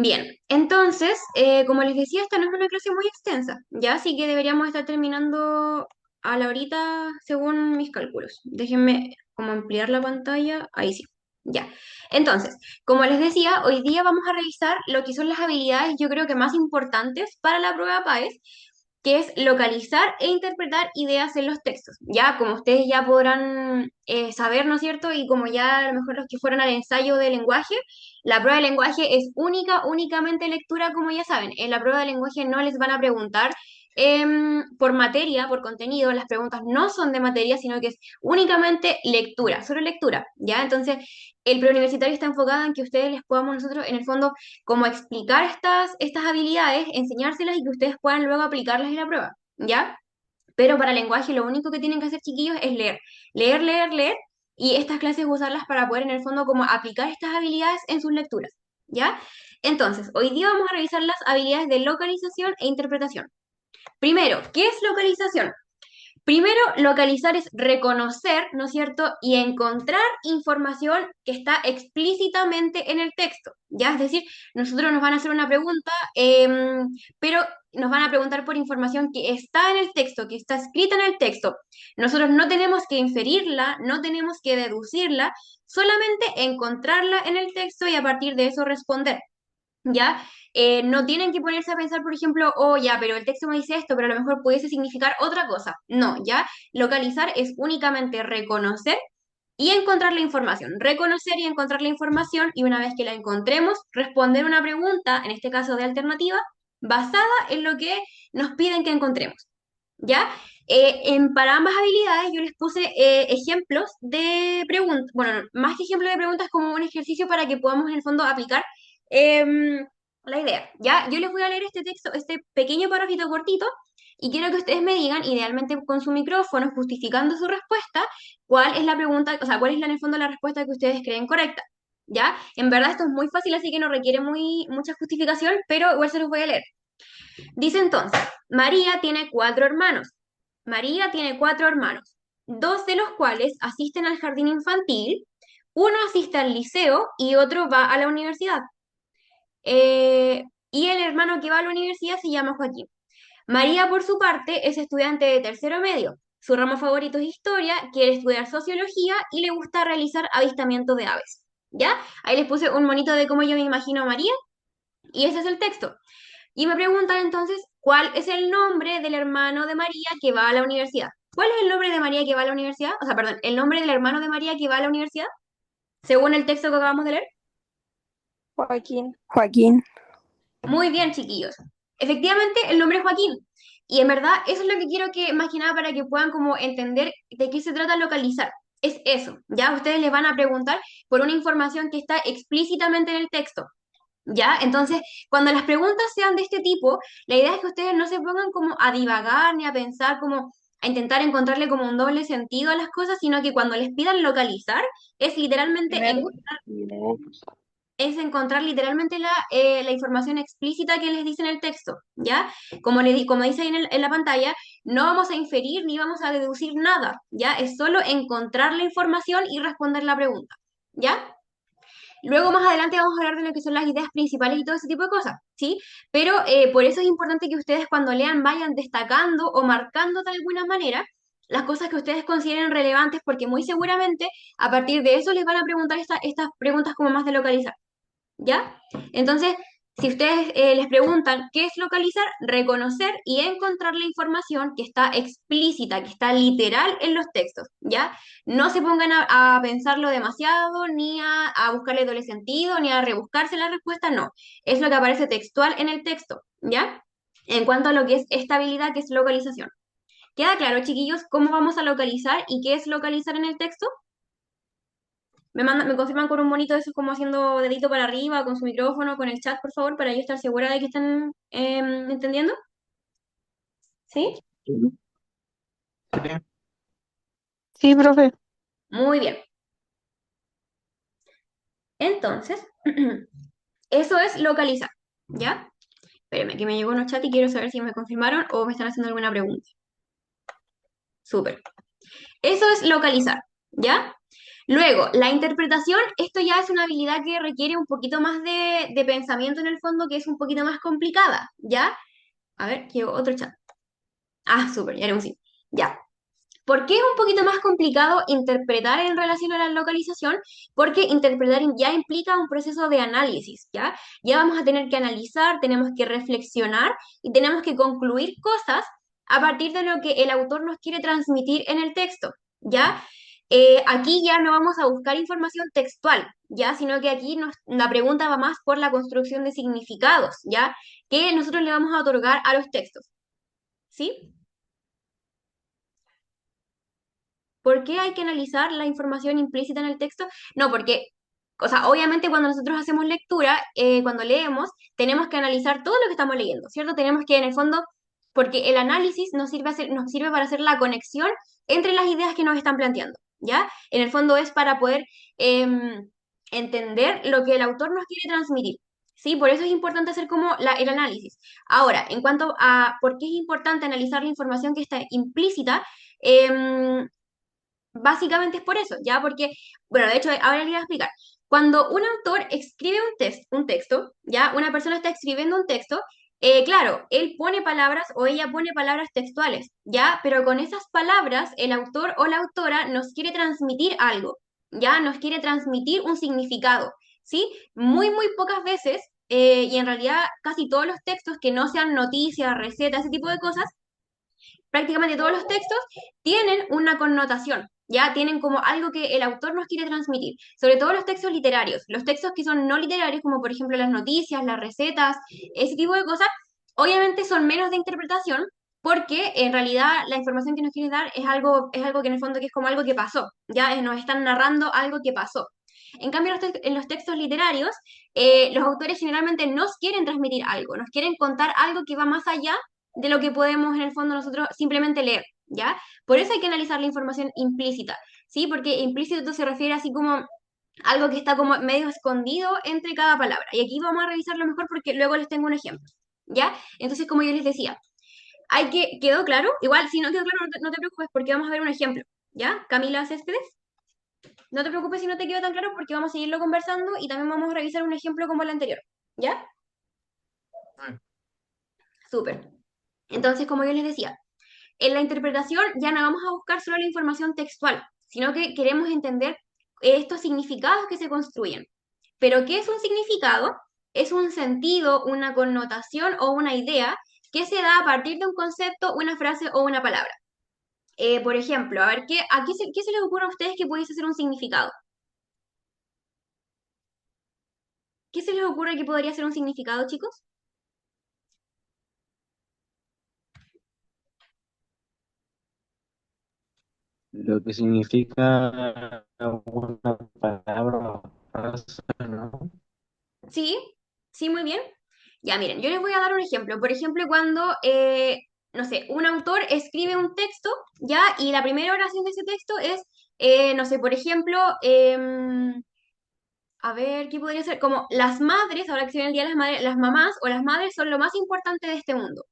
Bien, entonces, como les decía, esta no es una clase muy extensa, ya, así que deberíamos estar terminando a la horita según mis cálculos. Déjenme como ampliar la pantalla, ahí sí, ya. Entonces, como les decía, hoy día vamos a revisar lo que son las habilidades, yo creo que más importantes para la prueba PAES, que es localizar e interpretar ideas en los textos. Ya, como ustedes ya podrán saber, ¿no es cierto? Y como ya a lo mejor los que fueron al ensayo de lenguaje, la prueba de lenguaje es únicamente lectura, como ya saben. En la prueba de lenguaje no les van a preguntar por materia, por contenido, las preguntas no son de materia, sino que es únicamente lectura, solo lectura, ¿ya? Entonces, el preuniversitario está enfocado en que ustedes les podamos nosotros, en el fondo, como explicar estas habilidades, enseñárselas y que ustedes puedan luego aplicarlas en la prueba, ¿ya? Pero para lenguaje lo único que tienen que hacer, chiquillos, es leer. Leer, leer, leer. Y estas clases usarlas para poder, en el fondo, como aplicar estas habilidades en sus lecturas. ¿Ya? Entonces, hoy día vamos a revisar las habilidades de localización e interpretación. Primero, ¿qué es localización? Primero, localizar es reconocer, ¿no es cierto? Y encontrar información que está explícitamente en el texto, ¿ya? Es decir, nosotros nos van a hacer una pregunta, pero nos van a preguntar por información que está en el texto, que está escrita en el texto. Nosotros no tenemos que inferirla, no tenemos que deducirla, solamente encontrarla en el texto y a partir de eso responder. ¿Ya? No tienen que ponerse a pensar, por ejemplo, oh, ya, pero el texto me dice esto, pero a lo mejor pudiese significar otra cosa. No, ¿ya? Localizar es únicamente reconocer y encontrar la información. Reconocer y encontrar la información y una vez que la encontremos, responder una pregunta, en este caso de alternativa, basada en lo que nos piden que encontremos. ¿Ya? Para ambas habilidades yo les puse ejemplos de preguntas, bueno, más que ejemplos de preguntas como un ejercicio para que podamos en el fondo aplicar la idea, ¿ya? Yo les voy a leer este texto, este pequeño párrafito cortito, y quiero que ustedes me digan, idealmente con su micrófono, justificando su respuesta, cuál es la pregunta, o sea, cuál es en el fondo la respuesta que ustedes creen correcta, ¿ya? En verdad esto es muy fácil, así que no requiere mucha justificación, pero igual se los voy a leer. Dice entonces, María tiene cuatro hermanos. María tiene cuatro hermanos, dos de los cuales asisten al jardín infantil, uno asiste al liceo y otro va a la universidad. Y el hermano que va a la universidad se llama Joaquín. María, por su parte, es estudiante de tercero medio. Su ramo favorito es historia, quiere estudiar sociología y le gusta realizar avistamientos de aves. ¿Ya? Ahí les puse un monito de cómo yo me imagino a María y ese es el texto. Y me preguntan entonces, ¿cuál es el nombre del hermano de María que va a la universidad? ¿Cuál es el nombre de María que va a la universidad? O sea, perdón, el nombre del hermano de María que va a la universidad, según el texto que acabamos de leer. Joaquín. Joaquín. Muy bien, chiquillos. Efectivamente, el nombre es Joaquín. Y en verdad, eso es lo que quiero que, más que nada, para que puedan como entender de qué se trata localizar. Es eso. Ya ustedes les van a preguntar por una información que está explícitamente en el texto. ¿Ya? Entonces, cuando las preguntas sean de este tipo, la idea es que ustedes no se pongan como a divagar ni a pensar como a intentar encontrarle como un doble sentido a las cosas, sino que cuando les pidan localizar, es literalmente encontrar literalmente la información explícita que les dice en el texto, ¿ya? Como dice ahí en la pantalla, no vamos a inferir ni vamos a deducir nada, ¿ya? Es solo encontrar la información y responder la pregunta, ¿ya? Luego más adelante vamos a hablar de lo que son las ideas principales y todo ese tipo de cosas, ¿sí? Pero por eso es importante que ustedes cuando lean vayan destacando o marcando de alguna manera las cosas que ustedes consideren relevantes, porque muy seguramente a partir de eso les van a preguntar estas preguntas como más de localizar. ¿Ya? Entonces, si ustedes les preguntan qué es localizar, reconocer y encontrar la información que está explícita, que está literal en los textos, ¿ya? No se pongan a pensarlo demasiado, ni a buscarle doble sentido, ni a rebuscarse la respuesta, no. Es lo que aparece textual en el texto, ¿ya? En cuanto a lo que es estabilidad, que es localización. ¿Queda claro, chiquillos, cómo vamos a localizar y qué es localizar en el texto? Me confirman con un monito de esos como haciendo dedito para arriba, con su micrófono, con el chat, por favor, para yo estar segura de que están entendiendo. ¿Sí? Sí, sí, profe. Muy bien. Entonces, eso es localizar, ¿ya? Espérenme, que me llegó un chat y quiero saber si me confirmaron o me están haciendo alguna pregunta. Súper. Eso es localizar, ¿ya? Luego, la interpretación, esto ya es una habilidad que requiere un poquito más de pensamiento en el fondo, que es un poquito más complicada, ¿ya? A ver, llegó otro chat. Ah, súper, ya haremos sí. Ya. ¿Por qué es un poquito más complicado interpretar en relación a la localización? Porque interpretar ya implica un proceso de análisis, ¿ya? Ya vamos a tener que analizar, tenemos que reflexionar y tenemos que concluir cosas a partir de lo que el autor nos quiere transmitir en el texto, ¿ya? Aquí ya no vamos a buscar información textual, ¿ya? Sino que aquí la pregunta va más por la construcción de significados, ¿ya? Que nosotros le vamos a otorgar a los textos, ¿sí? ¿Por qué hay que analizar la información implícita en el texto? No, porque, o sea, obviamente cuando nosotros hacemos lectura, cuando leemos, tenemos que analizar todo lo que estamos leyendo, ¿cierto? Tenemos que, en el fondo, porque el análisis nos sirve para hacer la conexión entre las ideas que nos están planteando, ¿ya? En el fondo es para poder entender lo que el autor nos quiere transmitir. Sí, por eso es importante hacer como el análisis. Ahora, en cuanto a por qué es importante analizar la información que está implícita, básicamente es por eso, ¿ya? Porque, bueno, de hecho, ahora le voy a explicar. Cuando un autor escribe un texto, ¿ya? Una persona está escribiendo un texto, claro, él pone palabras o ella pone palabras textuales, ¿ya? Pero con esas palabras, el autor o la autora nos quiere transmitir algo, ¿ya? Nos quiere transmitir un significado, ¿sí? Muy, muy pocas veces, y en realidad casi todos los textos que no sean noticias, recetas, ese tipo de cosas, prácticamente todos los textos tienen una connotación, ya tienen como algo que el autor nos quiere transmitir, sobre todo los textos literarios, los textos que son no literarios, como por ejemplo las noticias, las recetas, ese tipo de cosas, obviamente son menos de interpretación, porque en realidad la información que nos quiere dar es algo que en el fondo que es como algo que pasó, ya nos están narrando algo que pasó. En cambio, en los textos literarios, los autores generalmente nos quieren transmitir algo, nos quieren contar algo que va más allá de lo que podemos en el fondo nosotros simplemente leer, ¿ya? Por eso hay que analizar la información implícita, ¿sí? Porque implícito se refiere así como algo que está como medio escondido entre cada palabra. Y aquí vamos a revisarlo mejor porque luego les tengo un ejemplo, ¿ya? Entonces, como yo les decía, ¿quedó claro? Igual, si no quedó claro, no te preocupes porque vamos a ver un ejemplo, ¿ya? Camila Céspedes, no te preocupes si no te quedó tan claro porque vamos a seguirlo conversando y también vamos a revisar un ejemplo como el anterior, ¿ya? Súper. Entonces, como yo les decía, en la interpretación ya no vamos a buscar solo la información textual, sino que queremos entender estos significados que se construyen. Pero ¿qué es un significado? Es un sentido, una connotación o una idea que se da a partir de un concepto, una frase o una palabra. Por ejemplo, a ver, ¿qué se les ocurre a ustedes que pudiese ser un significado? ¿Qué se les ocurre que podría ser un significado, chicos? Lo que significa una palabra o frase, ¿no? Sí, sí, muy bien. Ya, miren, yo les voy a dar un ejemplo. Por ejemplo, cuando, no sé, un autor escribe un texto, ¿ya? Y la primera oración de ese texto es, no sé, por ejemplo, a ver, ¿qué podría ser? Como las madres, ahora que se viene el Día de las Madres, las mamás o las madres son lo más importante de este mundo.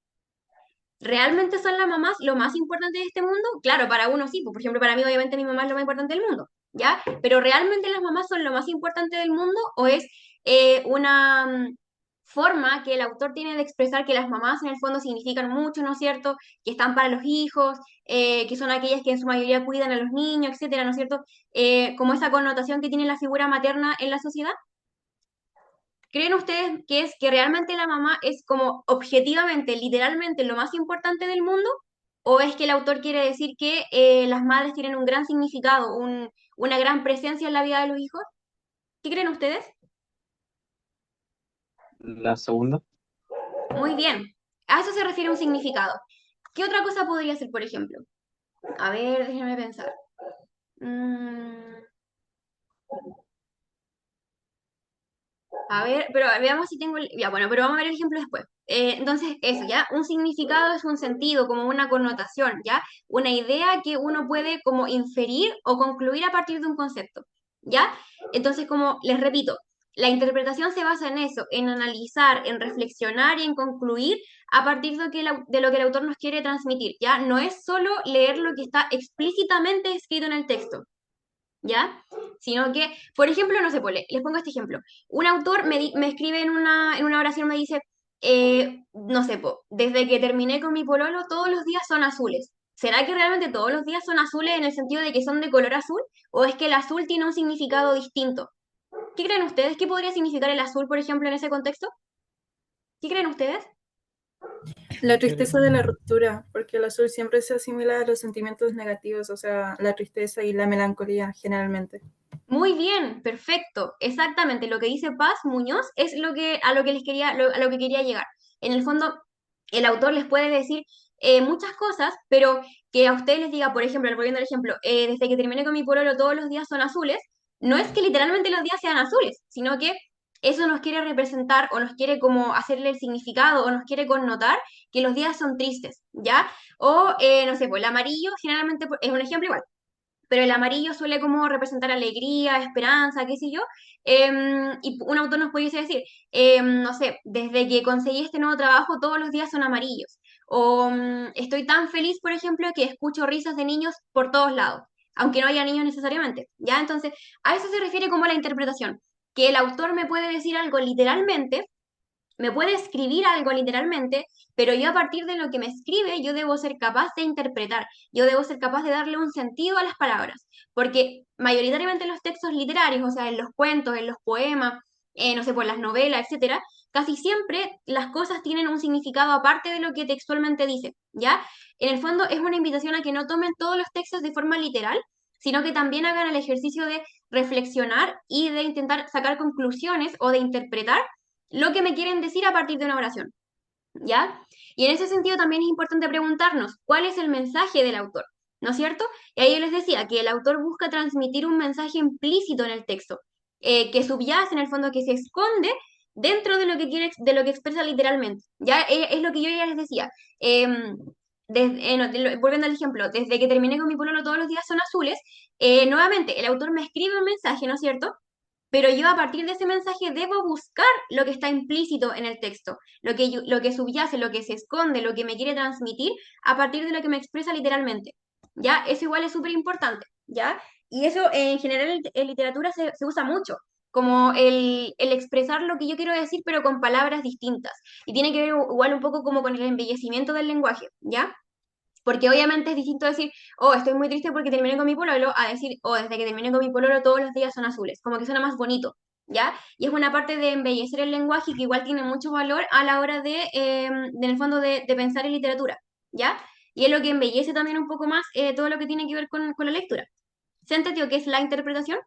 ¿Realmente son las mamás lo más importante de este mundo? Claro, para uno sí, pues, por ejemplo, para mí obviamente mi mamá es lo más importante del mundo, ¿ya? Pero ¿realmente las mamás son lo más importante del mundo o es una forma que el autor tiene de expresar que las mamás en el fondo significan mucho, ¿no es cierto? Que están para los hijos, que son aquellas que en su mayoría cuidan a los niños, etcétera, ¿no es cierto? Como esa connotación que tiene la figura materna en la sociedad. ¿Creen ustedes que es que realmente la mamá es como objetivamente, literalmente lo más importante del mundo? ¿O es que el autor quiere decir que las madres tienen un gran significado, una gran presencia en la vida de los hijos? ¿Qué creen ustedes? La segunda, Muy bien. A eso se refiere un significado. ¿Qué otra cosa podría ser, por ejemplo? A ver, déjenme pensar. Mm, a ver, pero veamos si tengo ya, bueno, pero vamos a ver el ejemplo después. Entonces, eso, ¿ya? Un significado es un sentido, como una connotación, ¿ya? Una idea que uno puede como inferir o concluir a partir de un concepto, ¿ya? Entonces, como les repito, la interpretación se basa en eso, en analizar, en reflexionar y en concluir a partir de lo que el autor nos quiere transmitir, ¿ya? No es solo leer lo que está explícitamente escrito en el texto, ¿ya? Sino que, por ejemplo, no sé, pues, les pongo este ejemplo. Un autor me escribe en una oración, me dice, no sé, po, desde que terminé con mi pololo, todos los días son azules. ¿Será que realmente todos los días son azules en el sentido de que son de color azul? ¿O es que el azul tiene un significado distinto? ¿Qué creen ustedes? ¿Qué podría significar el azul, por ejemplo, en ese contexto? ¿Qué creen ustedes? La tristeza de la ruptura, porque el azul siempre se asimila a los sentimientos negativos, o sea, la tristeza y la melancolía generalmente. Muy bien, perfecto. Exactamente, lo que dice Paz Muñoz es lo que a lo que les quería a lo que quería llegar. En el fondo, el autor les puede decir muchas cosas, pero que a ustedes les diga, por ejemplo, volviendo al ejemplo, desde que terminé con mi pololo todos los días son azules, no es que literalmente los días sean azules, sino que eso nos quiere representar o nos quiere como hacerle el significado o nos quiere connotar que los días son tristes, ¿ya? O, no sé, pues el amarillo generalmente es un ejemplo igual, pero el amarillo suele como representar alegría, esperanza, qué sé yo. Y un autor nos pudiese decir, no sé, desde que conseguí este nuevo trabajo todos los días son amarillos. O estoy tan feliz, por ejemplo, que escucho risas de niños por todos lados, aunque no haya niños necesariamente. ¿Ya? Entonces, a eso se refiere como la interpretación, que el autor me puede decir algo literalmente, me puede escribir algo literalmente, pero yo a partir de lo que me escribe, yo debo ser capaz de interpretar, yo debo ser capaz de darle un sentido a las palabras, porque mayoritariamente en los textos literarios, o sea, en los cuentos, en los poemas, no sé, pues las novelas, etcétera, casi siempre las cosas tienen un significado aparte de lo que textualmente dice, ¿ya? En el fondo es una invitación a que no tomen todos los textos de forma literal, sino que también hagan el ejercicio de reflexionar y de intentar sacar conclusiones o de interpretar lo que me quieren decir a partir de una oración, ¿ya? Y en ese sentido también es importante preguntarnos cuál es el mensaje del autor, ¿no es cierto? Y ahí yo les decía que el autor busca transmitir un mensaje implícito en el texto, que subyace en el fondo, que se esconde dentro de lo que quiere, de lo que expresa literalmente. Ya es lo que yo ya les decía. No, volviendo al ejemplo, desde que terminé con mi pololo todos los días son azules, nuevamente el autor me escribe un mensaje, ¿no es cierto? Pero yo a partir de ese mensaje debo buscar lo que está implícito en el texto, lo que subyace, lo que se esconde, lo que me quiere transmitir a partir de lo que me expresa literalmente. ¿Ya? Eso igual es súper importante, ¿ya? Y eso en general en literatura se usa mucho, como el expresar lo que yo quiero decir, pero con palabras distintas. Y tiene que ver igual un poco como con el embellecimiento del lenguaje, ¿ya? Porque obviamente es distinto decir, oh, estoy muy triste porque terminé con mi pololo, a decir, oh, desde que terminé con mi pololo todos los días son azules. Como que suena más bonito, ¿ya? Y es una parte de embellecer el lenguaje que igual tiene mucho valor a la hora en el fondo, de pensar en literatura, ¿ya? Y es lo que embellece también un poco más todo lo que tiene que ver con la lectura. ¿Se ha entendido qué es la interpretación?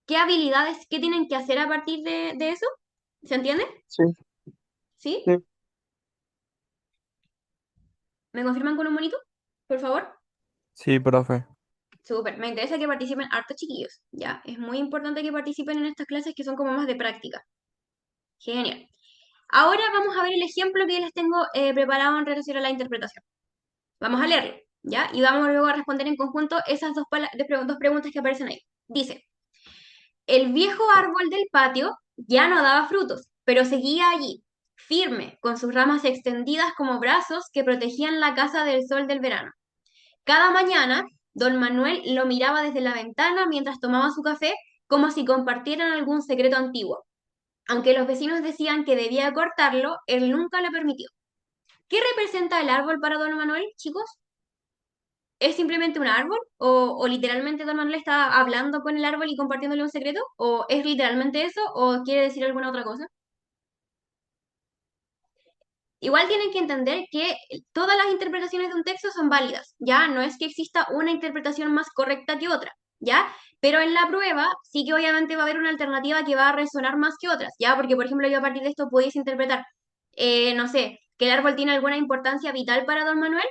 ¿Qué habilidades, qué tienen que hacer a partir de eso? ¿Se entiende? Sí, ¿Sí? sí. ¿Me confirman con un monito? Por favor. Sí, profe. Súper, me interesa que participen hartos chiquillos, ¿ya? Es muy importante que participen en estas clases que son como más de práctica. Genial. Ahora vamos a ver el ejemplo que les tengo preparado en relación a la interpretación. Vamos a leerlo, ¿ya? Y vamos luego a responder en conjunto esas dos preguntas que aparecen ahí. Dice, el viejo árbol del patio ya no daba frutos, pero seguía allí, firme, con sus ramas extendidas como brazos que protegían la casa del sol del verano. Cada mañana, don Manuel lo miraba desde la ventana mientras tomaba su café, como si compartieran algún secreto antiguo. Aunque los vecinos decían que debía cortarlo, él nunca lo permitió. ¿Qué representa el árbol para don Manuel, chicos? ¿Es simplemente un árbol? ¿O literalmente don Manuel está hablando con el árbol y compartiéndole un secreto? ¿O es literalmente eso? ¿O quiere decir alguna otra cosa? Igual tienen que entender que todas las interpretaciones de un texto son válidas, ¿ya? No es que exista una interpretación más correcta que otra, ¿ya? Pero en la prueba sí que obviamente va a haber una alternativa que va a resonar más que otras, ¿ya? Porque, por ejemplo, yo a partir de esto pudiese interpretar, no sé, que el árbol tiene alguna importancia vital para don Manuel,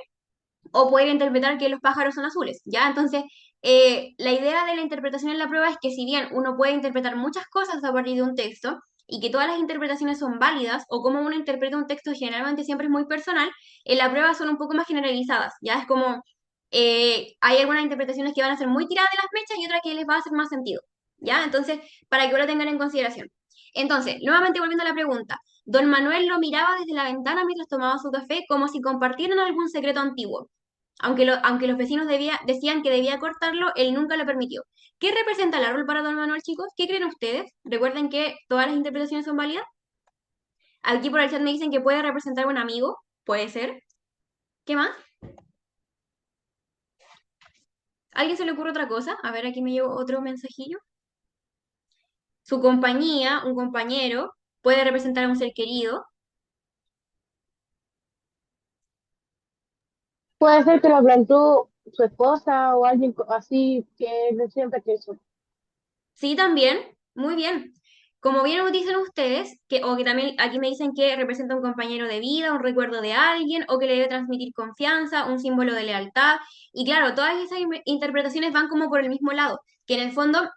o puede interpretar que los pájaros son azules, ¿ya? Entonces, la idea de la interpretación en la prueba es que si bien uno puede interpretar muchas cosas a partir de un texto y que todas las interpretaciones son válidas, o como uno interpreta un texto generalmente siempre es muy personal, en la prueba son un poco más generalizadas, ¿ya? Es como, hay algunas interpretaciones que van a ser muy tiradas de las mechas y otras que les va a hacer más sentido, ¿ya? Entonces, para que lo tengan en consideración. Entonces, nuevamente volviendo a la pregunta, don Manuel lo miraba desde la ventana mientras tomaba su café como si compartieran algún secreto antiguo. Aunque los vecinos decían que debía cortarlo, él nunca lo permitió. ¿Qué representa el árbol para don Manuel, chicos? ¿Qué creen ustedes? Recuerden que todas las interpretaciones son válidas. Aquí por el chat me dicen que puede representar un amigo, puede ser. ¿Qué más? ¿Alguien se le ocurre otra cosa? A ver, aquí me llegó otro mensajillo. Su compañía, un compañero, puede representar a un ser querido. Puede ser que lo plantó su esposa o alguien así que no siempre que eso. Sí, también, muy bien. Como bien nos dicen ustedes, o que también aquí me dicen que representa un compañero de vida, un recuerdo de alguien, o que le debe transmitir confianza, un símbolo de lealtad. Y claro, todas esas interpretaciones van como por el mismo lado, que en el fondo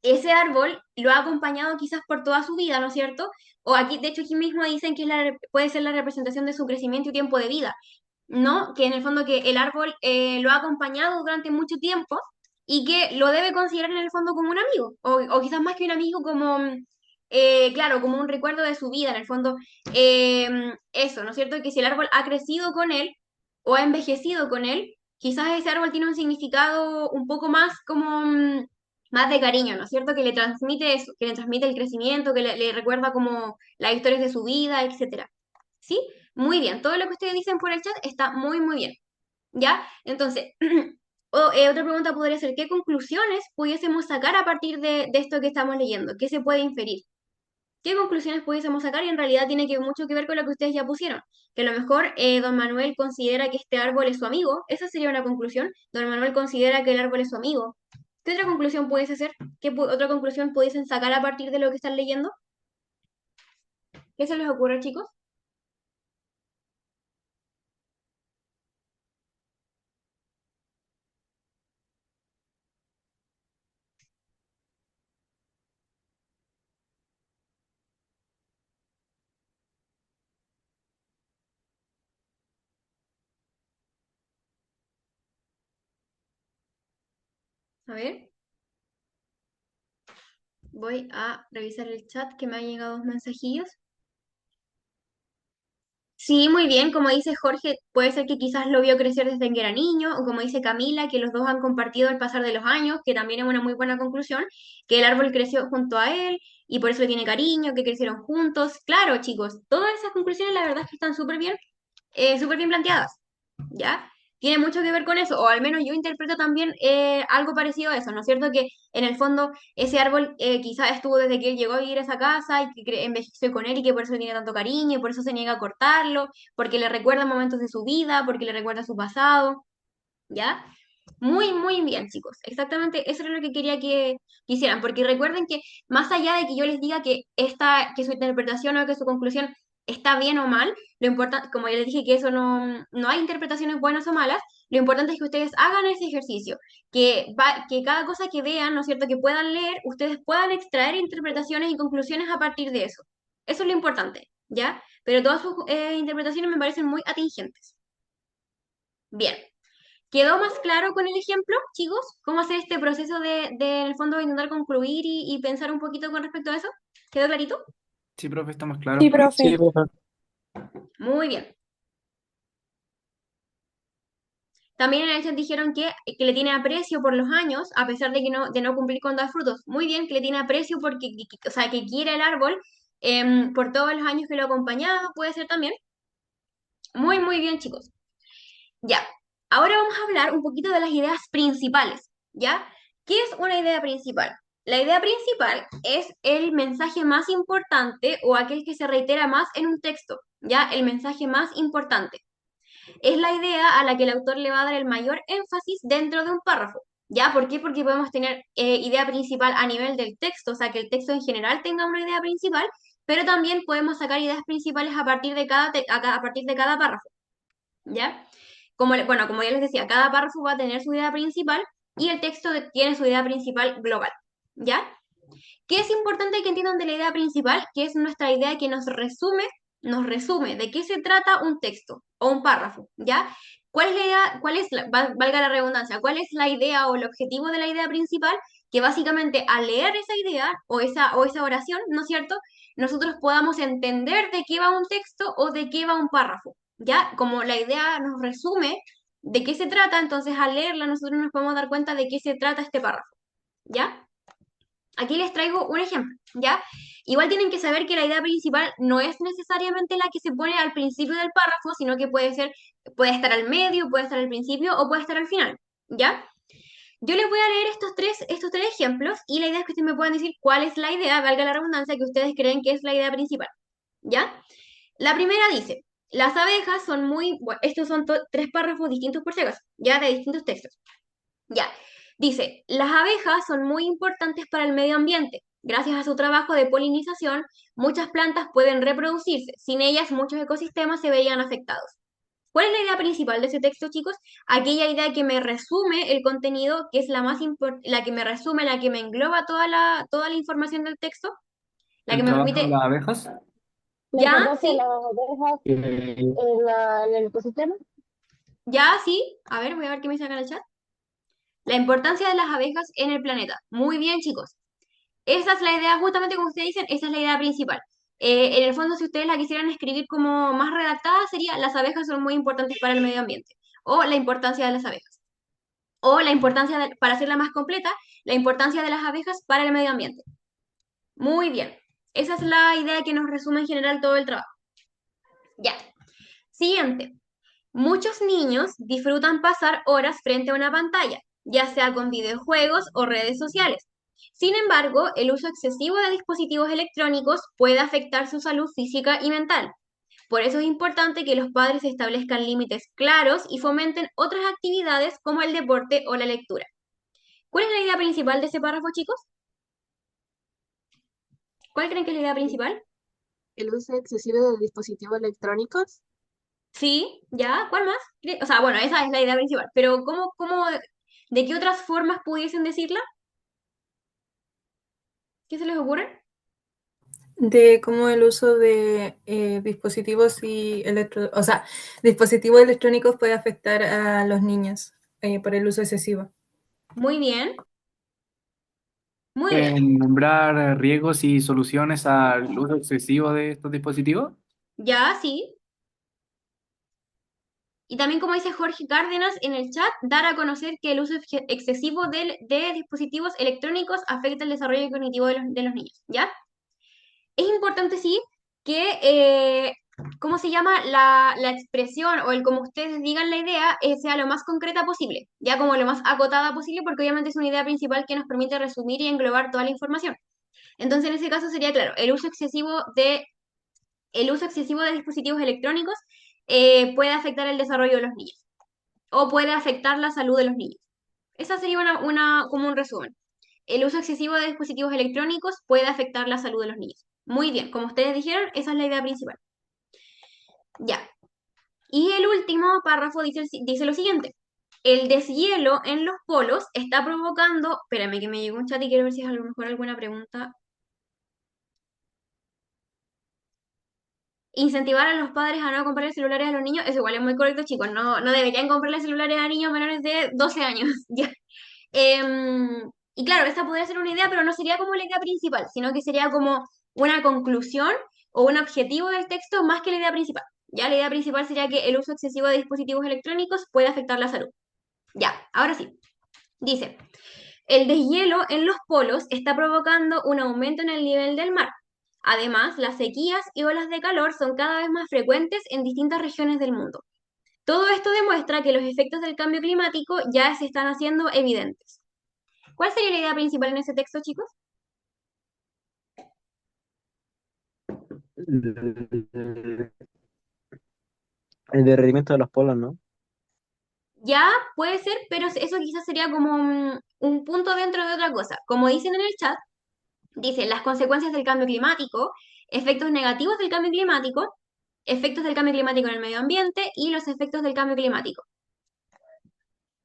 ese árbol lo ha acompañado quizás por toda su vida, ¿no es cierto? O aquí, de hecho, aquí mismo dicen que puede ser la representación de su crecimiento y tiempo de vida, ¿no? Que en el fondo que el árbol lo ha acompañado durante mucho tiempo y que lo debe considerar en el fondo como un amigo, o quizás más que un amigo como, claro, como un recuerdo de su vida, en el fondo, eso, ¿no es cierto? Que si el árbol ha crecido con él o ha envejecido con él, quizás ese árbol tiene un significado un poco más como... más de cariño, ¿no es cierto? Que le transmite eso, que le transmite el crecimiento, que le recuerda como las historias de su vida, etcétera. ¿Sí? Muy bien, todo lo que ustedes dicen por el chat está muy, muy bien. ¿Ya? Entonces, otra pregunta podría ser, ¿qué conclusiones pudiésemos sacar a partir de esto que estamos leyendo? ¿Qué se puede inferir? ¿Qué conclusiones pudiésemos sacar? Y en realidad tiene mucho que ver con lo que ustedes ya pusieron. Que a lo mejor don Manuel considera que este árbol es su amigo. Esa sería una conclusión. Don Manuel considera que el árbol es su amigo. ¿Qué otra conclusión pudiese ser? ¿Qué otra conclusión pudiesen sacar a partir de lo que están leyendo? ¿Qué se les ocurre, chicos? A ver. Voy a revisar el chat que me han llegado dos mensajillos. Sí, muy bien, como dice Jorge, puede ser que quizás lo vio crecer desde que era niño, o como dice Camila, que los dos han compartido el pasar de los años, que también es una muy buena conclusión, que el árbol creció junto a él y por eso le tiene cariño, que crecieron juntos. Claro, chicos, todas esas conclusiones la verdad es que están súper bien planteadas, ¿ya? Tiene mucho que ver con eso, o al menos yo interpreto también algo parecido a eso, ¿no es cierto? Que en el fondo ese árbol quizás estuvo desde que él llegó a vivir a esa casa y que envejeció con él y que por eso le tiene tanto cariño y por eso se niega a cortarlo, porque le recuerda momentos de su vida, porque le recuerda su pasado, ¿ya? Muy, muy bien, chicos. Exactamente eso es lo que quería que hicieran, porque recuerden que más allá de que yo les diga que su interpretación o que su conclusión está bien o mal, lo importante, como ya les dije que eso no hay interpretaciones buenas o malas, lo importante es que ustedes hagan ese ejercicio, que cada cosa que vean, ¿no es cierto?, que puedan leer, ustedes puedan extraer interpretaciones y conclusiones a partir de eso. Eso es lo importante, ¿ya? Pero todas sus interpretaciones me parecen muy atingentes. Bien. ¿Quedó más claro con el ejemplo, chicos? ¿Cómo hacer este proceso en el fondo, intentar concluir y pensar un poquito con respecto a eso? ¿Quedó clarito? Sí, profe, está más claro. Sí, profe. Sí, profe. Muy bien. También en el chat dijeron que le tiene aprecio por los años, a pesar de no cumplir con dar frutos. Muy bien, que le tiene aprecio porque, o sea, que quiere el árbol por todos los años que lo ha acompañado, puede ser también. Muy, muy bien, chicos. Ya, ahora vamos a hablar un poquito de las ideas principales, ¿ya? ¿Qué es una idea principal? La idea principal es el mensaje más importante o aquel que se reitera más en un texto, ¿ya? El mensaje más importante. Es la idea a la que el autor le va a dar el mayor énfasis dentro de un párrafo, ¿ya? ¿Por qué? Porque podemos tener idea principal a nivel del texto, o sea, que el texto en general tenga una idea principal, pero también podemos sacar ideas principales a partir de a partir de cada párrafo, ¿ya? Bueno, como ya les decía, cada párrafo va a tener su idea principal y el texto tiene su idea principal global, ¿ya? ¿Qué es importante que entiendan de la idea principal? Que es nuestra idea que nos resume de qué se trata un texto o un párrafo, ¿ya? ¿Cuál es la idea, valga la redundancia, cuál es la idea o el objetivo de la idea principal? Que básicamente al leer esa idea o esa oración, ¿no es cierto? Nosotros podamos entender de qué va un texto o de qué va un párrafo, ¿ya? Como la idea nos resume de qué se trata, entonces al leerla nosotros nos podemos dar cuenta de qué se trata este párrafo, ¿ya? Aquí les traigo un ejemplo, ¿ya? Igual tienen que saber que la idea principal no es necesariamente la que se pone al principio del párrafo, sino que puede estar al medio, puede estar al principio o puede estar al final, ¿ya? Yo les voy a leer estos tres ejemplos y la idea es que ustedes me puedan decir cuál es la idea, valga la redundancia, que ustedes creen que es la idea principal, ¿ya? La primera dice, las abejas son muy, bueno, estos son tres párrafos distintos por si acaso, ya de distintos textos. Ya, dice, las abejas son muy importantes para el medio ambiente. Gracias a su trabajo de polinización, muchas plantas pueden reproducirse. Sin ellas, muchos ecosistemas se verían afectados. ¿Cuál es la idea principal de ese texto, chicos? Aquella idea que me resume el contenido, que es la más importante, la que me resume, la que me engloba toda la información del texto, la que ¿El me trabajo de permite, las abejas? La ya, importancia de sí, las abejas Eh, en el ecosistema. ya, sí. A ver, voy a ver qué me saca en el chat. La importancia de las abejas en el planeta. Muy bien, chicos. Esa es la idea, justamente como ustedes dicen, esa es la idea principal. En el fondo, si ustedes la quisieran escribir como más redactada, sería las abejas son muy importantes para el medio ambiente, o la importancia de las abejas, o la importancia, para hacerla más completa, la importancia de las abejas para el medio ambiente. Muy bien. Esa es la idea que nos resume en general todo el trabajo. Ya. Siguiente. Muchos niños disfrutan pasar horas frente a una pantalla, ya sea con videojuegos o redes sociales. Sin embargo, el uso excesivo de dispositivos electrónicos puede afectar su salud física y mental. Por eso es importante que los padres establezcan límites claros y fomenten otras actividades como el deporte o la lectura. ¿Cuál es la idea principal de ese párrafo, chicos? ¿Cuál creen que es la idea principal? El uso excesivo de dispositivos electrónicos. Sí, ¿ya? ¿Cuál más? O sea, bueno, esa es la idea principal, pero de qué otras formas pudiesen decirla? ¿Qué se les ocurre? De cómo el uso de dispositivos o sea, dispositivos electrónicos puede afectar a los niños por el uso excesivo. Muy bien, muy bien. Nombrar riesgos y soluciones al uso excesivo de estos dispositivos. Ya, sí. Y también, como dice Jorge Cárdenas en el chat, dar a conocer que el uso excesivo de dispositivos electrónicos afecta el desarrollo cognitivo de los niños, ¿ya? Es importante, sí, que, ¿cómo se llama? La expresión o el como ustedes digan la idea sea lo más concreta posible, ya como lo más acotada posible, porque obviamente es una idea principal que nos permite resumir y englobar toda la información. Entonces, en ese caso sería, claro, el uso excesivo de dispositivos electrónicos puede afectar el desarrollo de los niños o puede afectar la salud de los niños. Esa sería como un resumen. El uso excesivo de dispositivos electrónicos puede afectar la salud de los niños. Muy bien, como ustedes dijeron, esa es la idea principal. Ya. Y el último párrafo dice lo siguiente. El deshielo en los polos está provocando... Espérame que me llegó un chat y quiero ver si es a lo mejor alguna pregunta. Incentivar a los padres a no comprarle celulares a los niños, eso igual es muy correcto, chicos. No, no deberían comprarle celulares a niños menores de 12 años. Ya. Y claro, esta podría ser una idea, pero no sería como la idea principal, sino que sería como una conclusión o un objetivo del texto más que la idea principal. Ya la idea principal sería que el uso excesivo de dispositivos electrónicos puede afectar la salud. Ya, ahora sí. Dice, el deshielo en los polos está provocando un aumento en el nivel del mar. Además, las sequías y olas de calor son cada vez más frecuentes en distintas regiones del mundo. Todo esto demuestra que los efectos del cambio climático ya se están haciendo evidentes. ¿Cuál sería la idea principal en ese texto, chicos? El derretimiento de los polos, ¿no? Ya puede ser, pero eso quizás sería como un punto dentro de otra cosa. Como dicen en el chat, dicen las consecuencias del cambio climático, efectos negativos del cambio climático, efectos del cambio climático en el medio ambiente y los efectos del cambio climático.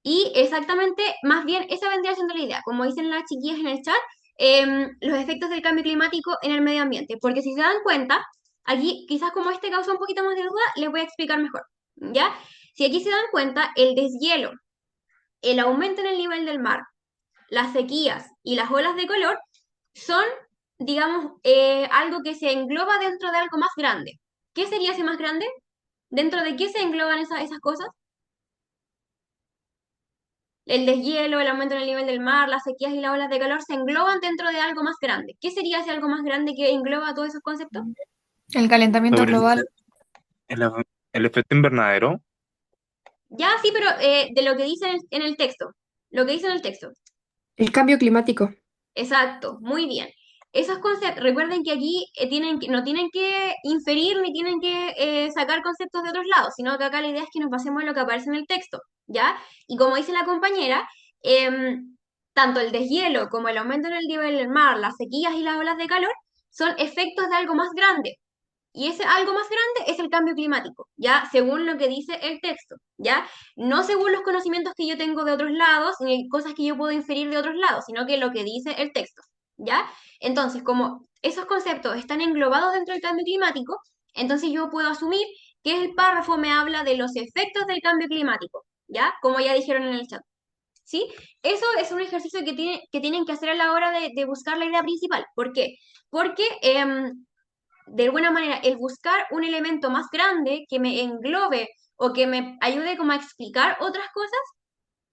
Y exactamente, más bien, esa vendría siendo la idea. Como dicen las chiquillas en el chat, los efectos del cambio climático en el medio ambiente. Porque si se dan cuenta, aquí quizás como este causa un poquito más de duda, les voy a explicar mejor. ¿Ya? Si aquí se dan cuenta, el deshielo, el aumento en el nivel del mar, las sequías y las olas de calor son, digamos, algo que se engloba dentro de algo más grande. ¿Qué sería ese más grande? ¿Dentro de qué se engloban esas cosas? El deshielo, el aumento en el nivel del mar, las sequías y las olas de calor se engloban dentro de algo más grande. ¿Qué sería ese algo más grande que engloba todos esos conceptos? El calentamiento Sobre global. el, el efecto invernadero. Ya, sí, pero de lo que dice en el texto. Lo que dice en el texto. El cambio climático. Exacto, muy bien. Esos conceptos, recuerden que aquí no tienen que inferir ni tienen que sacar conceptos de otros lados, sino que acá la idea es que nos basemos en lo que aparece en el texto, ¿ya? Y como dice la compañera, tanto el deshielo como el aumento en el nivel del mar, las sequías y las olas de calor son efectos de algo más grande. Y ese algo más grande es el cambio climático, ¿ya? Según lo que dice el texto, ¿ya? No según los conocimientos que yo tengo de otros lados, ni cosas que yo puedo inferir de otros lados, sino que lo que dice el texto, ¿ya? Entonces, como esos conceptos están englobados dentro del cambio climático, entonces yo puedo asumir que el párrafo me habla de los efectos del cambio climático, ¿ya? Como ya dijeron en el chat, ¿sí? Eso es un ejercicio que tienen que hacer a la hora de buscar la idea principal. ¿Por qué? Porque de alguna manera, el buscar un elemento más grande que me englobe o que me ayude como a explicar otras cosas,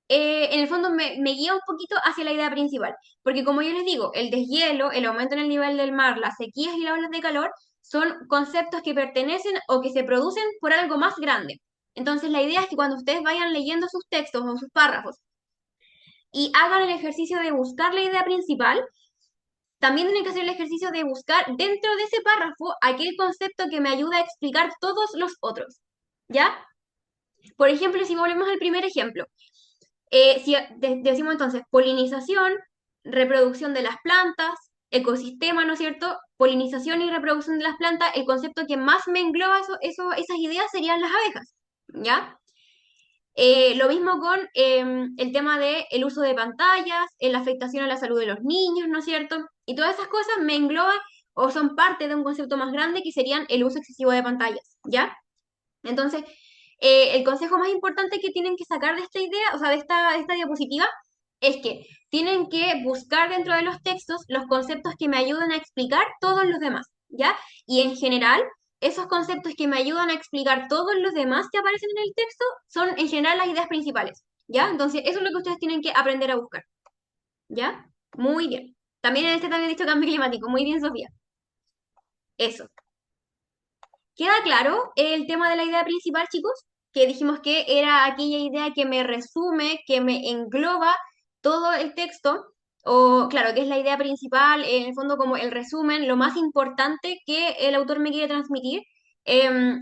en el fondo me guía un poquito hacia la idea principal. Porque como yo les digo, el deshielo, el aumento en el nivel del mar, las sequías y las olas de calor son conceptos que pertenecen o que se producen por algo más grande. Entonces la idea es que cuando ustedes vayan leyendo sus textos o sus párrafos y hagan el ejercicio de buscar la idea principal, también tienen que hacer el ejercicio de buscar dentro de ese párrafo aquel concepto que me ayuda a explicar todos los otros. ¿Ya? Por ejemplo, si volvemos al primer ejemplo, si decimos entonces polinización, reproducción de las plantas, ecosistema, ¿no es cierto? Polinización y reproducción de las plantas, el concepto que más me engloba esas ideas serían las abejas. ¿Ya? Lo mismo con el tema del uso de pantallas, la afectación a la salud de los niños, ¿no es cierto? Y todas esas cosas me engloban o son parte de un concepto más grande que serían el uso excesivo de pantallas, ¿ya? Entonces, el consejo más importante que tienen que sacar de esta idea, o sea, de esta diapositiva, es que tienen que buscar dentro de los textos los conceptos que me ayuden a explicar todos los demás, ¿ya? Y en general, esos conceptos que me ayudan a explicar todos los demás que aparecen en el texto son en general las ideas principales, ¿ya? Entonces, eso es lo que ustedes tienen que aprender a buscar, ¿ya? Muy bien. También en este también he dicho cambio climático. Muy bien, Sofía. Eso. ¿Queda claro el tema de la idea principal, chicos? Que dijimos que era aquella idea que me resume, que me engloba todo el texto, o claro, que es la idea principal, en el fondo como el resumen, lo más importante que el autor me quiere transmitir,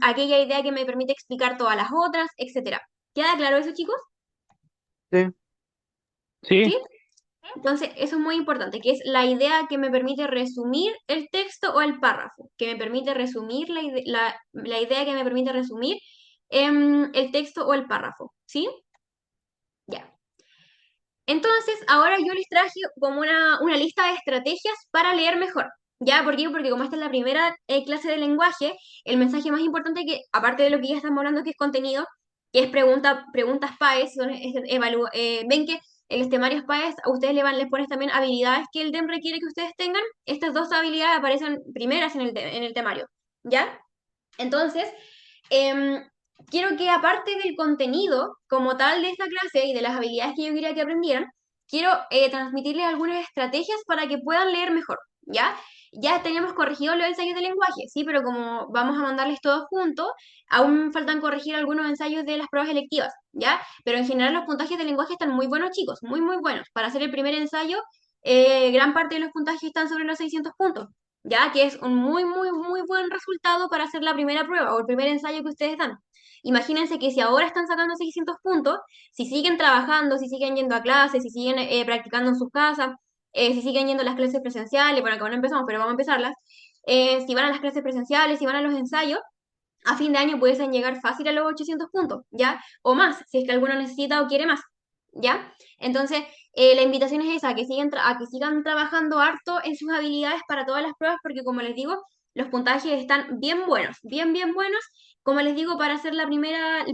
aquella idea que me permite explicar todas las otras, etcétera. ¿Queda claro eso, chicos? Sí. Sí, ¿Sí? Entonces, eso es muy importante, que es la idea que me permite resumir el texto o el párrafo, que me permite resumir la idea que me permite resumir el texto o el párrafo, ¿sí? Ya. Entonces, ahora yo les traje como una lista de estrategias para leer mejor. ¿Ya? ¿Por qué? Porque como esta es la primera clase de lenguaje, el mensaje más importante que, aparte de lo que ya estamos hablando, que es contenido, que es preguntas PAES, ven que en los temarios PAES a ustedes les pones también habilidades que el DEM requiere que ustedes tengan. Estas dos habilidades aparecen primeras en el temario. ¿Ya? Entonces, em, quiero que aparte del contenido como tal de esta clase y de las habilidades que yo quería que aprendieran, quiero transmitirles algunas estrategias para que puedan leer mejor, ¿ya? Ya tenemos corregido los ensayos de lenguaje, sí, pero como vamos a mandarles todos juntos, aún faltan corregir algunos ensayos de las pruebas electivas, ¿ya? Pero en general los puntajes de lenguaje están muy buenos, chicos, muy, muy buenos. Para hacer el primer ensayo, gran parte de los puntajes están sobre los 600 puntos, ya que es un muy, muy, muy buen resultado para hacer la primera prueba o el primer ensayo que ustedes dan. Imagínense que si ahora están sacando 600 puntos, si siguen trabajando, si siguen yendo a clases, si siguen practicando en sus casas, si siguen yendo a las clases presenciales, bueno, que aún no empezamos, pero vamos a empezarlas, si van a las clases presenciales, si van a los ensayos, a fin de año pueden llegar fácil a los 800 puntos, ¿ya? O más, si es que alguno necesita o quiere más, ¿ya? Entonces, la invitación es esa, a que sigan trabajando harto en sus habilidades para todas las pruebas, porque como les digo, los puntajes están bien buenos, bien, bien buenos, como les digo, para hacer el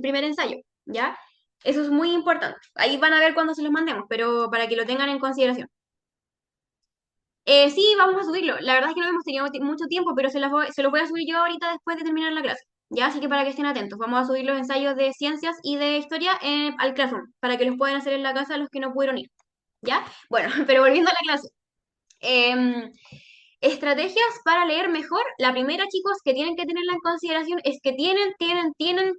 primer ensayo, ¿ya? Eso es muy importante. Ahí van a ver cuando se los mandemos, pero para que lo tengan en consideración. Sí, vamos a subirlo. La verdad es que no hemos tenido mucho tiempo, pero se lo voy a subir yo ahorita después de terminar la clase. Ya, así que para que estén atentos, vamos a subir los ensayos de ciencias y de historia al Classroom, para que los puedan hacer en la casa los que no pudieron ir. ¿Ya? Bueno, pero volviendo a la clase. Em, Estrategias para leer mejor. La primera, chicos, que tienen que tenerla en consideración es que tienen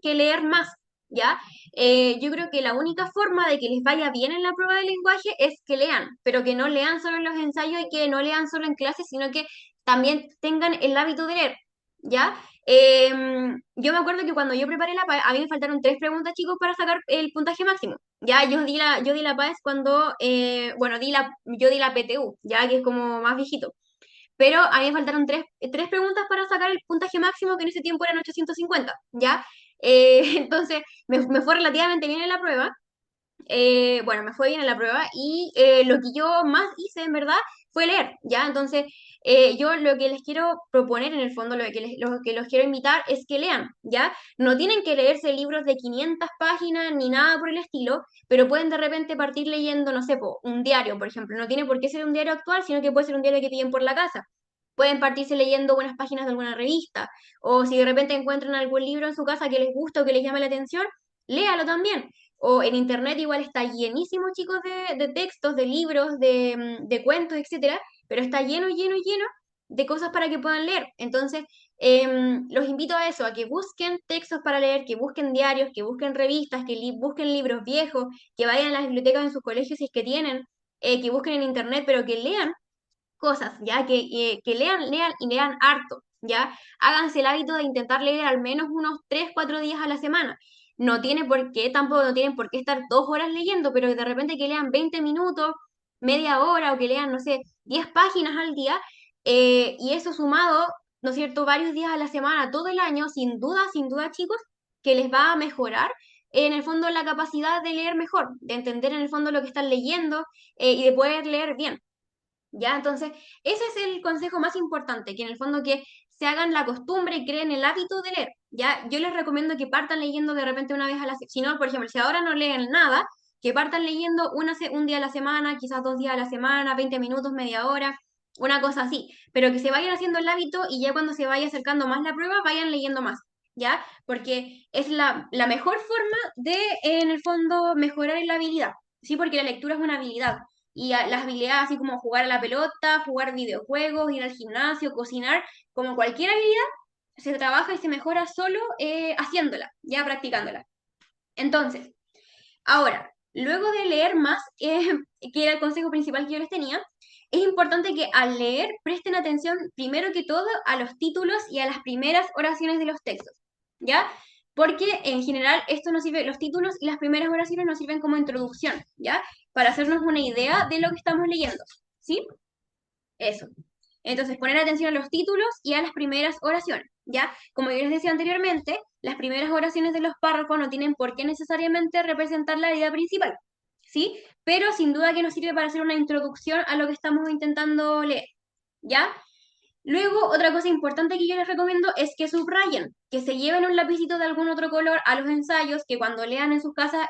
que leer más, ¿ya? Yo creo que la única forma de que les vaya bien en la prueba de lenguaje es que lean, pero que no lean solo en los ensayos y que no lean solo en clases, sino que también tengan el hábito de leer, ¿ya? Yo me acuerdo que cuando yo preparé la PAES, a mí me faltaron 3 preguntas, chicos, para sacar el puntaje máximo. Ya, yo di la PAES cuando, bueno, yo di la PTU, ya que es como más viejito. Pero a mí me faltaron 3 preguntas para sacar el puntaje máximo, que en ese tiempo eran 850, ¿ya? Entonces, me fue relativamente bien en la prueba. Bueno, me fue bien en la prueba y lo que yo más hice, en verdad, fue leer, ¿ya? Entonces, yo lo que les quiero proponer, en el fondo, lo que los quiero invitar es que lean, ¿ya? No tienen que leerse libros de 500 páginas ni nada por el estilo, pero pueden de repente partir leyendo, no sé, un diario, por ejemplo. No tiene por qué ser un diario actual, sino que puede ser un diario que pillen por la casa. Pueden partirse leyendo unas páginas de alguna revista, o si de repente encuentran algún libro en su casa que les gusta o que les llame la atención, léalo también. O en internet igual está llenísimo, chicos, de textos, de libros, de cuentos, etcétera, pero está lleno, lleno, lleno de cosas para que puedan leer. Entonces, los invito a eso, a que busquen textos para leer, que busquen diarios, que busquen revistas, que busquen libros viejos, que vayan a las bibliotecas en sus colegios si es que tienen, que busquen en internet, pero que lean cosas, ¿ya? Que lean y lean harto, ¿ya? Háganse el hábito de intentar leer al menos unos 3 4 días a la semana. No tiene por qué, tampoco no tienen por qué estar 2 horas leyendo, pero de repente que lean 20 minutos, media hora, o que lean, no sé, 10 páginas al día, y eso sumado, ¿no es cierto?, varios días a la semana, todo el año, sin duda, chicos, que les va a mejorar en el fondo la capacidad de leer mejor, de entender en el fondo lo que están leyendo, y de poder leer bien. ¿Ya? Entonces, ese es el consejo más importante, que en el fondo que se hagan la costumbre y creen el hábito de leer, ¿ya? Yo les recomiendo que partan leyendo de repente una vez a la semana, si no, por ejemplo, si ahora no leen nada, que partan leyendo un día a la semana, quizás 2 días a la semana, 20 minutos, media hora, una cosa así, pero que se vayan haciendo el hábito y ya cuando se vaya acercando más la prueba, vayan leyendo más, ¿ya? Porque es la mejor forma de, en el fondo, mejorar en la habilidad, ¿sí? Porque la lectura es una habilidad. Y las habilidades así como jugar a la pelota, jugar videojuegos, ir al gimnasio, cocinar, como cualquier habilidad, se trabaja y se mejora solo haciéndola, ya practicándola. Entonces, ahora, luego de leer más, que era el consejo principal que yo les tenía, es importante que al leer presten atención primero que todo a los títulos y a las primeras oraciones de los textos, ¿ya? Porque en general esto nos sirve, los títulos y las primeras oraciones nos sirven como introducción, ¿ya? Para hacernos una idea de lo que estamos leyendo, ¿sí? Eso. Entonces, poner atención a los títulos y a las primeras oraciones, ¿ya? Como yo les decía anteriormente, las primeras oraciones de los párrafos no tienen por qué necesariamente representar la idea principal, ¿sí? Pero sin duda que nos sirve para hacer una introducción a lo que estamos intentando leer, ¿ya? Luego, otra cosa importante que yo les recomiendo es que subrayen, que se lleven un lapicito de algún otro color a los ensayos, que cuando lean en sus casas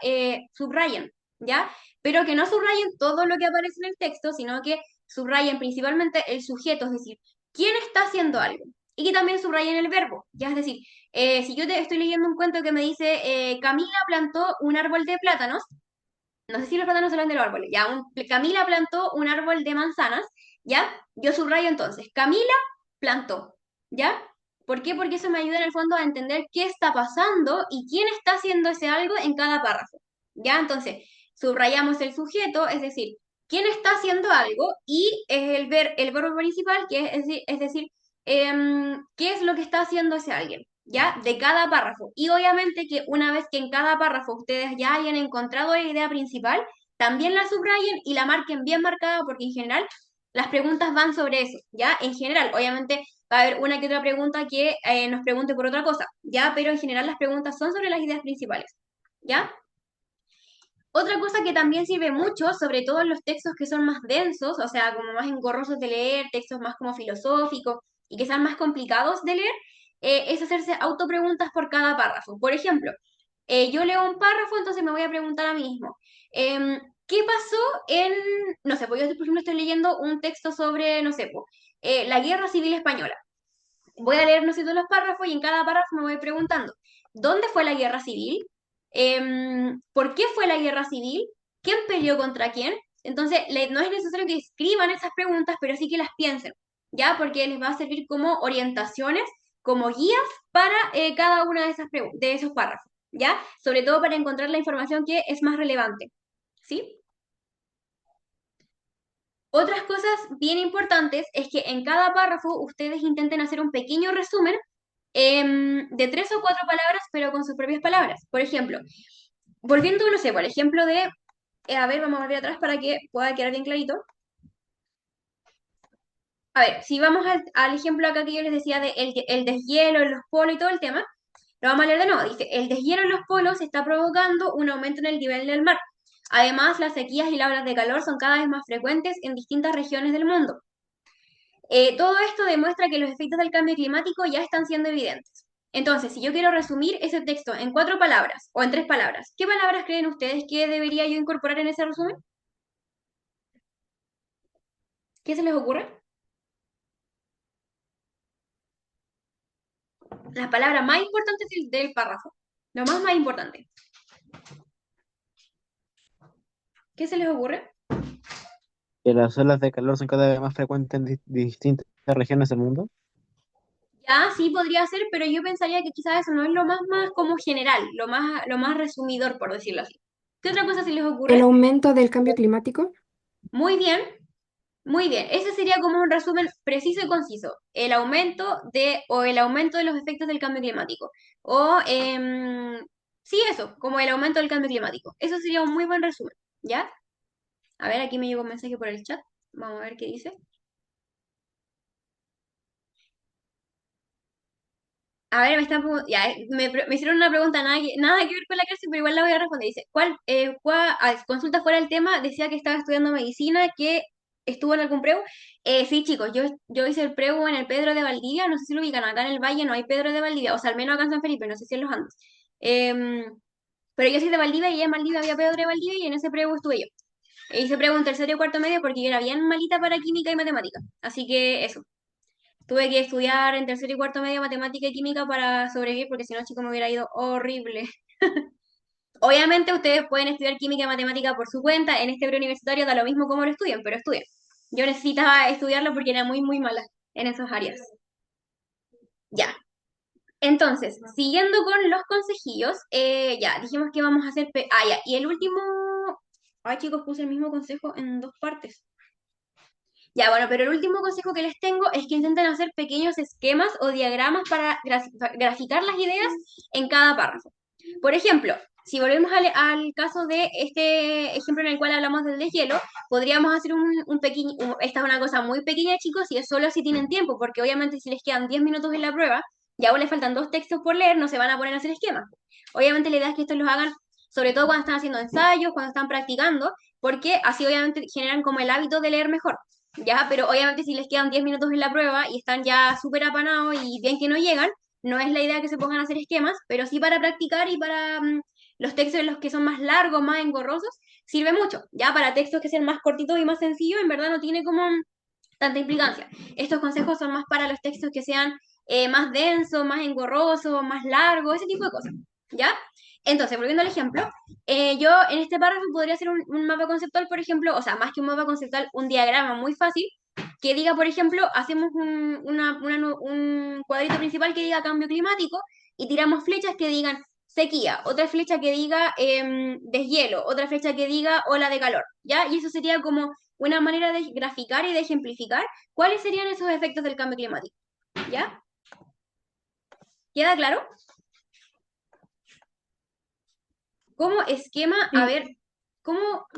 subrayen, ¿ya? Pero que no subrayen todo lo que aparece en el texto, sino que subrayen principalmente el sujeto, es decir, quién está haciendo algo. Y que también subrayen el verbo, ¿ya? Es decir, si yo te estoy leyendo un cuento que me dice, Camila plantó un árbol de plátanos, no sé si los plátanos salen de los árboles, ya, Camila plantó un árbol de manzanas, ¿ya? Yo subrayo entonces, Camila plantó, ¿ya? ¿Por qué? Porque eso me ayuda en el fondo a entender qué está pasando y quién está haciendo ese algo en cada párrafo, ¿ya? Entonces, subrayamos el sujeto, es decir, quién está haciendo algo y es el verbo principal, que es decir, qué es lo que está haciendo ese alguien, ¿ya? De cada párrafo. Y obviamente que una vez que en cada párrafo ustedes ya hayan encontrado la idea principal, también la subrayen y la marquen bien marcada porque en general las preguntas van sobre eso, ¿ya? En general, obviamente va a haber una que otra pregunta que nos pregunte por otra cosa, ¿ya? Pero en general las preguntas son sobre las ideas principales, ¿ya? Otra cosa que también sirve mucho, sobre todo en los textos que son más densos, o sea, como más engorrosos de leer, textos más como filosóficos y que sean más complicados de leer, es hacerse autopreguntas por cada párrafo. Por ejemplo, yo leo un párrafo, entonces me voy a preguntar a mí mismo, ¿qué pasó en, no sé, pues yo por ejemplo estoy leyendo un texto sobre, no sé, la Guerra Civil Española. voy a leer, no sé, todos los párrafos y en cada párrafo me voy preguntando, ¿dónde fue la guerra civil? ¿Por qué fue la guerra civil? ¿Quién peleó contra quién? Entonces, no es necesario que escriban esas preguntas, pero sí que las piensen, ¿ya? Porque les va a servir como orientaciones, como guías para cada una de de esos párrafos, ¿ya? Sobre todo para encontrar la información que es más relevante, ¿sí? Otras cosas bien importantes es que en cada párrafo ustedes intenten hacer un pequeño resumen de 3 o 4 palabras, pero con sus propias palabras. Por ejemplo, volviendo, no sé, por ejemplo de, a ver, vamos a volver atrás para que pueda quedar bien clarito. A ver, si vamos al ejemplo acá que yo les decía de el deshielo en los polos y todo el tema, lo vamos a leer de nuevo. Dice, el deshielo en los polos está provocando un aumento en el nivel del mar. Además, las sequías y las olas de calor son cada vez más frecuentes en distintas regiones del mundo. Todo esto demuestra que los efectos del cambio climático ya están siendo evidentes. Entonces, si yo quiero resumir ese texto en 4 palabras o en 3 palabras, ¿qué palabras creen ustedes que debería yo incorporar en ese resumen? ¿Qué se les ocurre? Las palabras más importantes del párrafo. Lo más importante. ¿Qué se les ocurre? Que las olas de calor son cada vez más frecuentes en distintas regiones del mundo. Ya, sí podría ser, pero yo pensaría que quizás eso no es lo más como general, lo más resumidor, por decirlo así. ¿Qué otra cosa se les El ocurre? aumento del cambio climático. Muy bien, muy bien. Ese sería como un resumen preciso y conciso. El aumento de los efectos del cambio climático. O, sí, eso, como el aumento del cambio climático. Eso sería un muy buen resumen, ¿ya? A ver, aquí me llegó un mensaje por el chat. Vamos a ver qué dice. A ver, me hicieron una pregunta nada que ver con la clase, pero igual la voy a responder. Dice, consulta fuera del tema, decía que estaba estudiando medicina, que estuvo en algún preu. Sí, chicos, yo hice el preu en el Pedro de Valdivia, no sé si lo ubican, acá en el Valle no hay Pedro de Valdivia, o sea, al menos acá en San Felipe, no sé si en los Andes. Em, pero yo soy de Valdivia y en Valdivia había Pedro de Valdivia y en ese preu estuve yo. Hice preu en tercero y cuarto medio porque yo era bien malita para química y matemática. Así que eso. Tuve que estudiar en tercero y cuarto medio matemática y química para sobrevivir, porque si no, chico, me hubiera ido horrible. Obviamente ustedes pueden estudiar química y matemática por su cuenta, en este preuniversitario da lo mismo como lo estudien, pero estudien. Yo necesitaba estudiarlo porque era muy, muy mala en esas áreas. Ya. Entonces, siguiendo con los consejillos, ya, dijimos que vamos a hacer... ya, y el último... Ay, chicos, puse el mismo consejo en 2 partes. Ya, bueno, pero el último consejo que les tengo es que intenten hacer pequeños esquemas o diagramas para graficar las ideas en cada párrafo. Por ejemplo, si volvemos al caso de este ejemplo en el cual hablamos del deshielo, podríamos hacer un pequeño, esta es una cosa muy pequeña, chicos, y es solo si tienen tiempo, porque obviamente si les quedan 10 minutos en la prueba y aún les faltan 2 textos por leer, no se van a poner a hacer esquemas. Obviamente la idea es que estos los hagan, sobre todo cuando están haciendo ensayos, cuando están practicando, porque así obviamente generan como el hábito de leer mejor. Ya, pero obviamente si les quedan 10 minutos en la prueba y están ya súper apanados y bien que no llegan, no es la idea que se pongan a hacer esquemas, pero sí para practicar y para los textos en los que son más largos, más engorrosos, sirve mucho. Ya para textos que sean más cortitos y más sencillos, en verdad no tiene como tanta implicancia. Estos consejos son más para los textos que sean más densos, más engorrosos, más largos, ese tipo de cosas. ¿Ya? Entonces, volviendo al ejemplo, yo en este párrafo podría hacer un mapa conceptual, por ejemplo, o sea, más que un mapa conceptual, un diagrama muy fácil, que diga, por ejemplo, hacemos un cuadrito principal que diga cambio climático y tiramos flechas que digan sequía, otra flecha que diga deshielo, otra flecha que diga ola de calor, ¿ya? Y eso sería como una manera de graficar y de ejemplificar cuáles serían esos efectos del cambio climático, ¿ya? ¿Queda claro? Como esquema, a Sí. ver,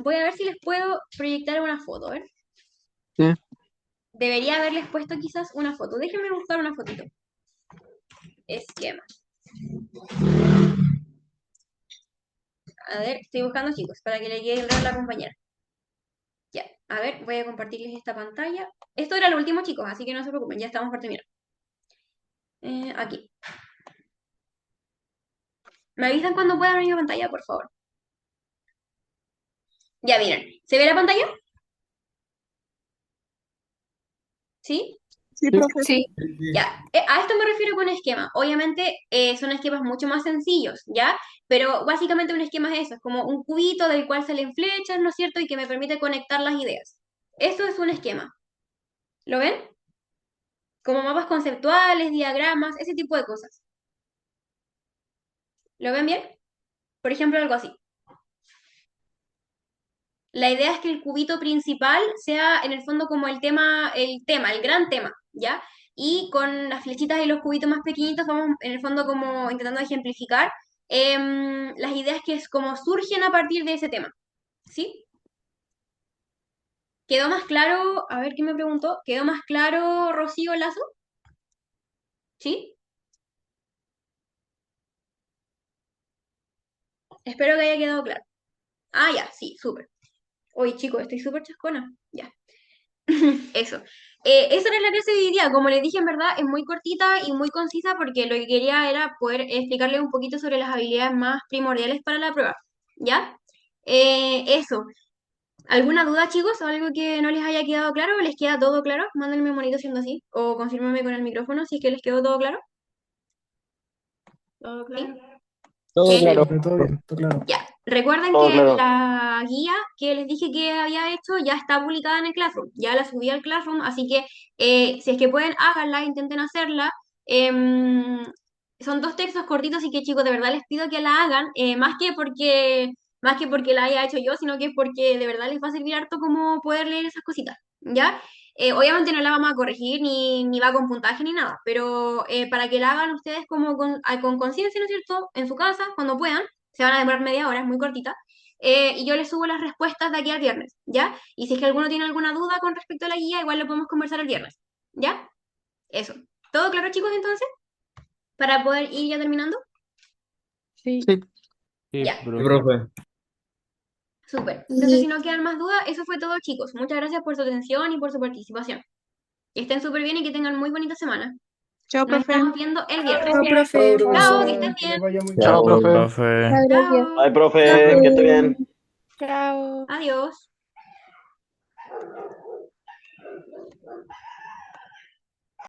voy a ver si les puedo proyectar una foto, a ver. Sí. Debería haberles puesto quizás una foto. Déjenme buscar una fotito. Esquema. A ver, estoy buscando, chicos, para que le quede claro a la compañera. Ya, a ver, voy a compartirles esta pantalla. Esto era lo último, chicos, así que no se preocupen, ya estamos por terminar. Aquí. ¿Me avisan cuando puedan abrir la pantalla, por favor? Ya, miren. ¿Se ve la pantalla? ¿Sí? Sí, profe. Sí. Ya, a esto me refiero con esquema. Obviamente son esquemas mucho más sencillos, ¿ya? Pero básicamente un esquema es eso, es como un cubito del cual salen flechas, ¿no es cierto? Y que me permite conectar las ideas. Eso es un esquema. ¿Lo ven? Como mapas conceptuales, diagramas, ese tipo de cosas. ¿Lo ven bien? Por ejemplo, algo así. La idea es que el cubito principal sea en el fondo como el gran tema, ¿ya? Y con las flechitas y los cubitos más pequeñitos vamos en el fondo como intentando ejemplificar las ideas que es como surgen a partir de ese tema, ¿sí? ¿Quedó más claro? A ver, ¿quién me preguntó? ¿Quedó más claro, Rocío Lazo? ¿Sí? Espero que haya quedado claro. Ah, ya, sí, súper. Oye, chicos, estoy súper chascona. Ya. Eso. Esa era la clase de hoy día. Como les dije, en verdad, es muy cortita y muy concisa porque lo que quería era poder explicarles un poquito sobre las habilidades más primordiales para la prueba. ¿Ya? Eso. ¿Alguna duda, chicos? ¿Algo que no les haya quedado claro? ¿Les queda todo claro? Mándenme un monito siendo así. O confírmenme con el micrófono si es que les quedó todo claro. Todo ¿Sí? claro. Todo claro. Todo bien, todo claro. Ya, recuerden Todo que claro. la guía que les dije que había hecho ya está publicada en el Classroom, ya la subí al Classroom, así que si es que pueden, háganla, intenten hacerla. Em, Son dos textos cortitos, así que chicos, de verdad les pido que la hagan, más que porque la haya hecho yo, sino que porque de verdad les va a servir harto como poder leer esas cositas, ¿ya? Obviamente no la vamos a corregir ni va con puntaje ni nada, pero para que la hagan ustedes como con conciencia, ¿no es cierto? En su casa, cuando puedan, se van a demorar media hora, es muy cortita. Y yo les subo las respuestas de aquí al viernes, ¿ya? Y si es que alguno tiene alguna duda con respecto a la guía, igual lo podemos conversar el viernes, ¿ya? Eso. ¿Todo claro, chicos, entonces? Para poder ir ya terminando. Sí. Sí. Ya, profe. súper. Entonces, si no quedan más dudas, eso fue todo, chicos. Muchas gracias por su atención y por su participación. Que estén súper bien y que tengan muy bonita semana. Chao, Nos profe. estamos viendo el viernes. Chao, profe. Chao, que estén bien. Chao, profe. Chao. Ay, profe, que esté bien. Adiós.